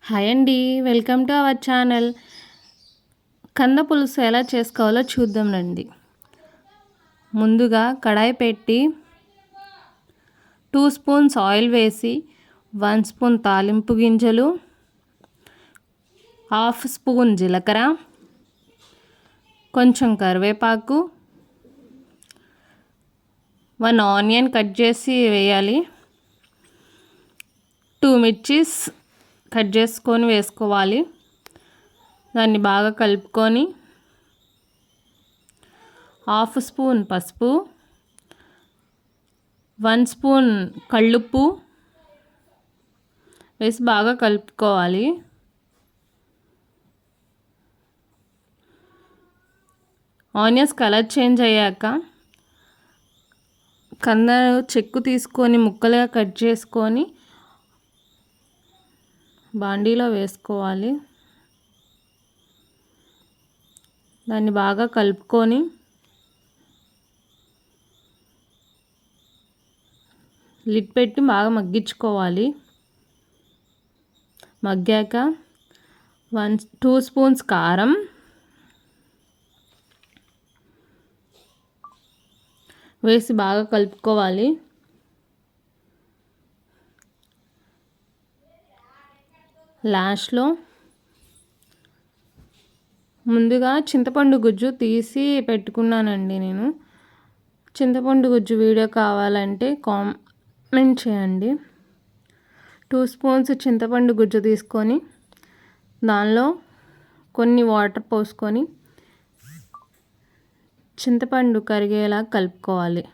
Hi అండి. Welcome to our channel. కంద పులుసు ఎలా చేసుకోవాలో చూద్దాం రండి. ముందుగా కడాయి పెట్టి 2 స్పూన్స్ ఆయిల్ వేసి 1 స్పూన్ తాలింపు గింజలు, హాఫ్ స్పూన్ జీలకర్ర, కొంచెం కరివేపాకు, 1 ఆనియన్ కట్ చేసి వేయాలి. 2 మిర్చీస్ కట్ చేసుకొని వేసుకోవాలి. దాన్ని బాగా కలుపుకొని హాఫ్ స్పూన్ పసుపు, 1 స్పూన్ కళ్ళుప్పు వేసి బాగా కలుపుకోవాలి. ఆనియన్స్ కలర్ చేంజ్ అయ్యాక కంద చెక్కు తీసుకొని ముక్కలుగా కట్ చేసుకొని బాండీలో వేసుకోవాలి. దాన్ని బాగా కలుపుకొని లిడ్ పెట్టి బాగా మగ్గించుకోవాలి. మగ్గాక 2 స్పూన్స్ కారం, వేసి బాగా కలుపుకోవాలి. లాస్ట్లో ముందుగా చింతపండు గుజ్జు తీసి పెట్టుకున్నానండి. నేను చింతపండు గుజ్జు వీడియో కావాలంటే కామెంట్ చేయండి. 2 స్పూన్స్ చింతపండు గుజ్జు తీసుకొని దానిలో కొన్ని వాటర్ పోసుకొని చింతపండు కరిగేలా కలుపుకోవాలి.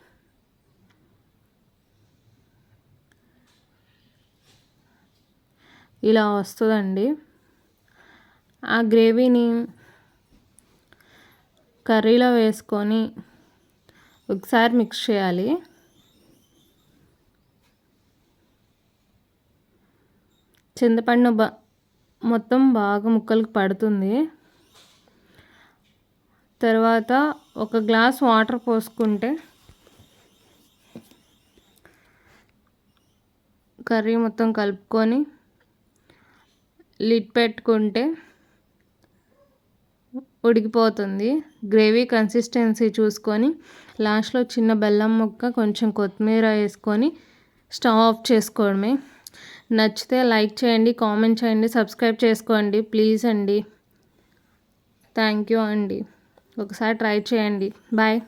ఇలా వస్తుందండి. ఆ గ్రేవీని కర్రీలో వేసుకొని ఒకసారి మిక్స్ చేయాలి. చింతపండు మొత్తం బాగా ముక్కలకు పడుతుంది. తర్వాత 1 గ్లాస్ వాటర్ పోసుకుంటే కర్రీ మొత్తం కలుపుకొని లిడ్ పెట్టుకుంటే ఉడికిపోతుంది. గ్రేవీ కన్సిస్టెన్సీ చూసుకొని లాస్ట్లో చిన్న బెల్లం ముక్క, కొంచెం కొత్తిమీర వేసుకొని స్టవ్ ఆఫ్ చేసుకోవడమే. నచ్చితే లైక్ చేయండి, కామెంట్ చేయండి, సబ్స్క్రైబ్ చేసుకోండి ప్లీజ్ అండి. థ్యాంక్ యూ అండి. ఒకసారి ట్రై చేయండి. బాయ్.